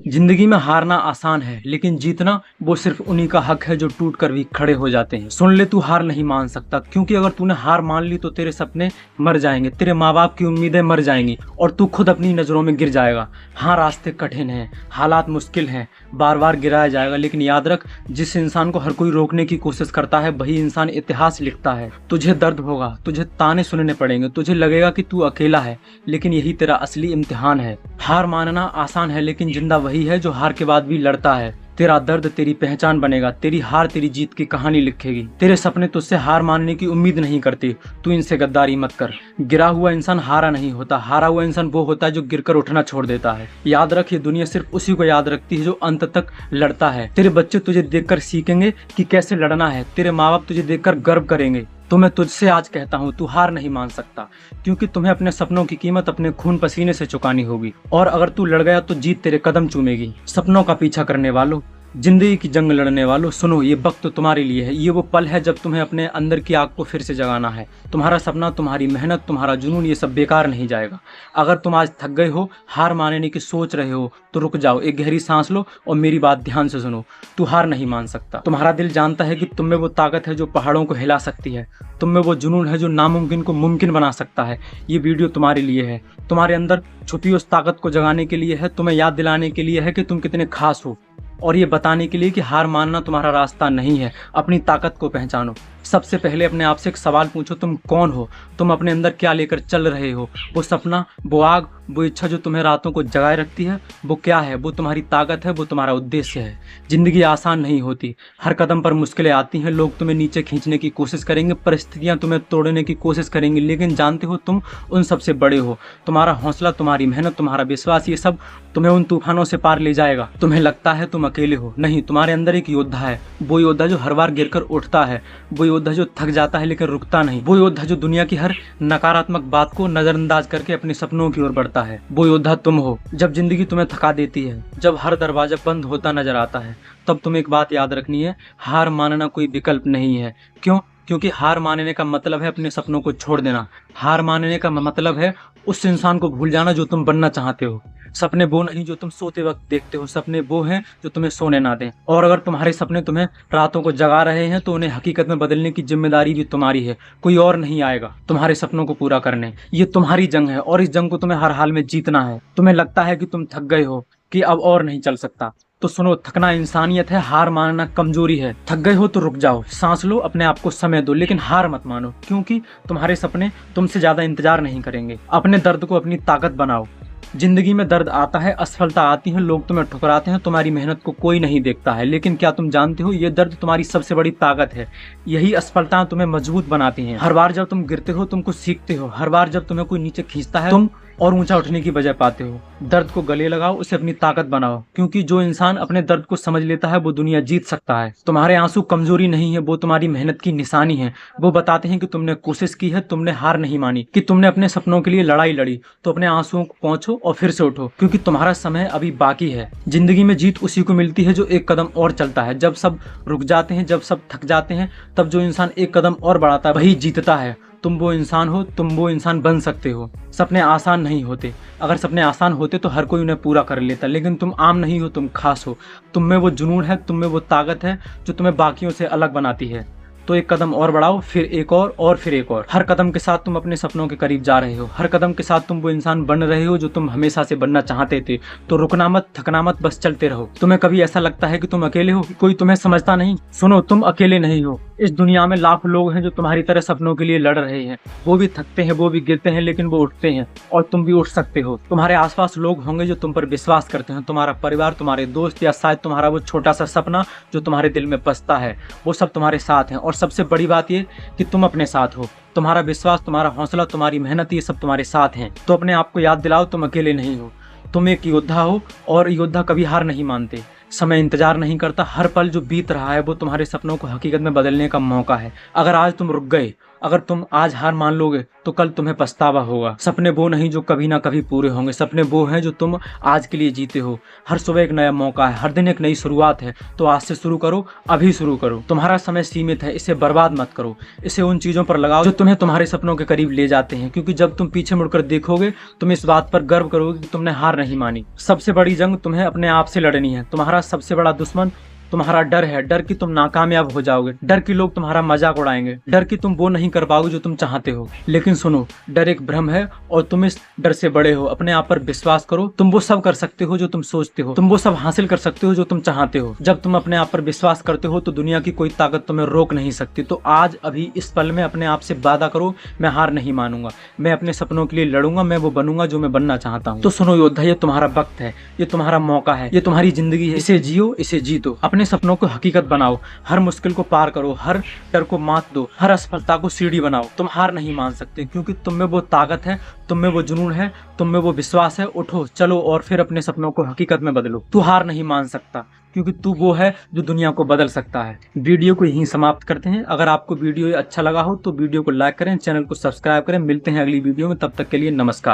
जिंदगी में हारना आसान है, लेकिन जीतना वो सिर्फ उन्हीं का हक है जो टूट कर भी खड़े हो जाते हैं। सुन ले, तू हार नहीं मान सकता, क्योंकि अगर तूने हार मान ली तो तेरे सपने मर जाएंगे, तेरे माँ बाप की उम्मीदें मर जाएंगी और तू खुद अपनी नजरों में गिर जाएगा। हाँ, रास्ते कठिन हैं, हालात मुश्किल हैं, बार बार गिराया जाएगा, लेकिन याद रख, जिस इंसान को हर कोई रोकने की कोशिश करता है वही इंसान इतिहास लिखता है। तुझे दर्द होगा, तुझे ताने सुनने पड़ेंगे, तुझे लगेगा कि तू अकेला है, लेकिन यही तेरा असली इम्तिहान है। हार मानना आसान है, लेकिन जिंदा वही है जो हार के बाद भी लड़ता है। तेरा दर्द तेरी पहचान बनेगा, तेरी हार तेरी जीत की कहानी लिखेगी। तेरे सपने तुझसे हार मानने की उम्मीद नहीं करते, तू इनसे गद्दारी मत कर। गिरा हुआ इंसान हारा नहीं होता, हारा हुआ इंसान वो होता है जो गिरकर उठना छोड़ देता है। याद रख, ये दुनिया सिर्फ उसी को याद रखती है जो अंत तक लड़ता है। तेरे बच्चे तुझे देखकर सीखेंगे कि कैसे लड़ना है, तेरे माँ बाप तुझे देखकर गर्व करेंगे। तो मैं तुझसे आज कहता हूँ, तू हार नहीं मान सकता, क्योंकि तुम्हें अपने सपनों की कीमत अपने खून पसीने से चुकानी होगी। और अगर तू लड़ गया तो जीत तेरे कदम चूमेगी। सपनों का पीछा करने वालों, जिंदगी की जंग लड़ने वालों, सुनो, ये वक्त तो तुम्हारे लिए है। ये वो पल है जब तुम्हें अपने अंदर की आग को फिर से जगाना है। तुम्हारा सपना, तुम्हारी मेहनत, तुम्हारा जुनून, ये सब बेकार नहीं जाएगा। अगर तुम आज थक गए हो, हार मानने की सोच रहे हो, तो रुक जाओ, एक गहरी सांस लो और मेरी बात ध्यान से सुनो। तू हार नहीं मान सकता। तुम्हारा दिल जानता है कि तुम में वो ताकत है जो पहाड़ों को हिला सकती है। तुम में वो जुनून है जो नामुमकिन को मुमकिन बना सकता है। ये वीडियो तुम्हारे लिए है, तुम्हारे अंदर छुपी उस ताकत को जगाने के लिए है, तुम्हें याद दिलाने के लिए है कि तुम कितने खास हो, और ये बताने के लिए कि हार मानना तुम्हारा रास्ता नहीं है। अपनी ताकत को पहचानो। सबसे पहले अपने आप से एक सवाल पूछो, तुम कौन हो? तुम अपने अंदर क्या लेकर चल रहे हो? वो सपना, वो आग, वो इच्छा जो तुम्हें रातों को जगाए रखती है, वो क्या है? वो तुम्हारी ताकत है, वो तुम्हारा उद्देश्य है। जिंदगी आसान नहीं होती, हर कदम पर मुश्किलें आती हैं। लोग तुम्हें नीचे खींचने की कोशिश करेंगे, परिस्थितियां तुम्हें तोड़ने की कोशिश करेंगी, लेकिन जानते हो तुम उन सबसे बड़े हो। तुम्हारा हौसला, तुम्हारी मेहनत, तुम्हारा विश्वास, ये सब तुम्हें उन तूफानों से पार ले जाएगा। तुम्हें लगता है तुम अकेले हो, नहीं, तुम्हारे अंदर एक योद्धा है। वो योद्धा जो हर बार गिरकर उठता है, वो योद्धा जो थक जाता है लेकिन रुकता नहीं, वो योद्धा जो दुनिया की हर नकारात्मक बात को नजरअंदाज करके अपने सपनों की ओर बढ़ता है। वो योद्धा तुम हो। जब जिंदगी तुम्हें थका देती है, जब हर दरवाजा बंद होता नजर आता है, तब तुम्हें एक बात याद रखनी है, हार मानना कोई विकल्प नहीं है। क्यों? क्योंकि हार मानने का मतलब है अपने सपनों को छोड़ देना। हार मानने का मतलब है उस इंसान को भूल जाना जो तुम बनना चाहते हो। सपने वो नहीं जो तुम सोते वक्त देखते हो, सपने वो हैं जो तुम्हें सोने ना दें। और अगर तुम्हारे सपने तुम्हें रातों को जगा रहे हैं, तो उन्हें हकीकत में बदलने की जिम्मेदारी भी तुम्हारी है। कोई और नहीं आएगा तुम्हारे सपनों को पूरा करने। ये तुम्हारी जंग है और इस जंग को तुम्हें हर हाल में जीतना है। तुम्हें लगता है कि तुम थक गए हो, कि अब और नहीं चल सकता, तो सुनो, थकना इंसानियत है, हार मानना कमजोरी है। थक गए हो तो रुक जाओ, सांस लो, अपने आप को समय दो, लेकिन हार मत मानो, क्योंकि तुम्हारे सपने तुमसे ज्यादा इंतजार नहीं करेंगे। अपने दर्द को अपनी ताकत बनाओ। जिंदगी में दर्द आता है, असफलता आती है, लोग तुम्हें ठुकराते हैं, तुम्हारी मेहनत को कोई नहीं देखता है, लेकिन क्या तुम जानते हो, ये दर्द तुम्हारी सबसे बड़ी ताकत है। यही असफलता तुम्हें मजबूत बनाती हैं। हर बार जब तुम गिरते हो तुम कुछ सीखते हो, हर बार जब तुम्हें कोई नीचे खींचता है तुम और ऊंचा उठने की वजह पाते हो। दर्द को गले लगाओ, उसे अपनी ताकत बनाओ, क्योंकि जो इंसान अपने दर्द को समझ लेता है वो दुनिया जीत सकता है। तुम्हारे आंसू कमजोरी नहीं है, वो तुम्हारी मेहनत की निशानी है। वो बताते हैं कि तुमने कोशिश की है, तुमने हार नहीं मानी, कि तुमने अपने सपनों के लिए लड़ाई लड़ी। तो अपने आंसुओं को पोंछो और फिर से उठो, क्योंकि तुम्हारा समय अभी बाकी है। जिंदगी में जीत उसी को मिलती है जो एक कदम और चलता है। जब सब रुक जाते हैं, जब सब थक जाते हैं, तब जो इंसान एक कदम और बढ़ाता है वही जीतता है। तुम वो इंसान हो, तुम वो इंसान बन सकते हो। सपने आसान नहीं होते, अगर सपने आसान होते तो हर कोई उन्हें पूरा कर लेता, लेकिन तुम आम नहीं हो, तुम खास हो। तुम में वो जुनून है, तुम में वो ताकत है जो तुम्हें बाकियों से अलग बनाती है। तो एक कदम और बढ़ाओ, फिर एक और फिर एक और। हर कदम के साथ तुम अपने सपनों के करीब जा रहे हो, हर कदम के साथ तुम वो इंसान बन रहे हो जो तुम हमेशा से बनना चाहते थे। तो रुकना मत, थकना मत, बस चलते रहो। तुम्हें कभी ऐसा लगता है कि तुम अकेले हो, कोई तुम्हें समझता नहीं? सुनो, तुम अकेले नहीं हो। इस दुनिया में लाखों लोग हैं जो तुम्हारी तरह सपनों के लिए लड़ रहे हैं। वो भी थकते हैं, वो भी गिरते हैं, लेकिन वो उठते हैं, और तुम भी उठ सकते हो। तुम्हारे आसपास लोग होंगे जो तुम पर विश्वास करते हैं, तुम्हारा परिवार, तुम्हारे दोस्त, या शायद तुम्हारा वो छोटा सा सपना जो तुम्हारे दिल में बसता है, वो सब तुम्हारे साथ हैं। और सबसे बड़ी बात ये कि तुम अपने साथ हो। तुम्हारा विश्वास, तुम्हारा हौसला, तुम्हारी मेहनत, ये सब तुम्हारे साथ हैं। तो अपने आप को याद दिलाओ, तुम अकेले नहीं हो। तुम एक योद्धा हो, और योद्धा कभी हार नहीं मानते। समय इंतजार नहीं करता, हर पल जो बीत रहा है वो तुम्हारे सपनों को हकीकत में बदलने का मौका है। अगर आज तुम रुक गए अगर तुम आज हार मान लोगे तो कल तुम्हें पछतावा होगा। सपने वो नहीं जो कभी ना कभी पूरे होंगे, सपने वो हैं जो तुम आज के लिए जीते हो। हर सुबह एक नया मौका है, हर दिन एक नई शुरुआत है। तो आज से शुरू करो, अभी शुरू करो। तुम्हारा समय सीमित है, इसे बर्बाद मत करो। इसे उन चीजों पर लगाओ जो तुम्हें तुम्हारे सपनों के करीब ले जाते हैं, क्योंकि जब तुम पीछे मुड़कर देखोगे तुम इस बात पर गर्व करोगे कि तुमने हार नहीं मानी। सबसे बड़ी जंग तुम्हें अपने आप से लड़नी है। तुम्हारा सबसे बड़ा दुश्मन तुम्हारा डर है। डर कि तुम नाकामयाब हो जाओगे, डर कि लोग तुम्हारा मजाक उड़ाएंगे, डर कि तुम वो नहीं कर पाओगे जो तुम चाहते हो। लेकिन सुनो, डर एक भ्रम है और तुम इस डर से बड़े हो। अपने आप पर विश्वास करो, तुम वो सब कर सकते हो जो तुम सोचते हो, तुम वो सब हासिल कर सकते हो जो तुम चाहते हो। जब तुम अपने आप पर विश्वास करते हो तो दुनिया की कोई ताकत तुम्हें रोक नहीं सकती। तो आज अभी इस पल में अपने आप से वादा करो, मैं हार नहीं मानूंगा, मैं अपने सपनों के लिए लड़ूंगा, मैं वो बनूंगा जो मैं बनना चाहता हूँ। तो सुनो योद्धा, ये तुम्हारा वक्त है, ये तुम्हारा मौका है, ये तुम्हारी जिंदगी है। इसे जियो, इसे जीतो, अपने सपनों को हकीकत बनाओ। हर मुश्किल को पार करो, हर डर को मात दो, हर असफलता को सीढ़ी बनाओ। तुम हार नहीं मान सकते, क्योंकि तुम में वो ताकत है, तुम में वो जुनून है, तुम में वो विश्वास है। उठो, चलो और फिर अपने सपनों को हकीकत में बदलो। तू हार नहीं मान सकता, क्योंकि तू वो है जो दुनिया को बदल सकता है। वीडियो को यहीं समाप्त करते हैं। अगर आपको वीडियो अच्छा लगा हो तो वीडियो को लाइक करें, चैनल को सब्सक्राइब करें। मिलते हैं अगली वीडियो में, तब तक के लिए नमस्कार।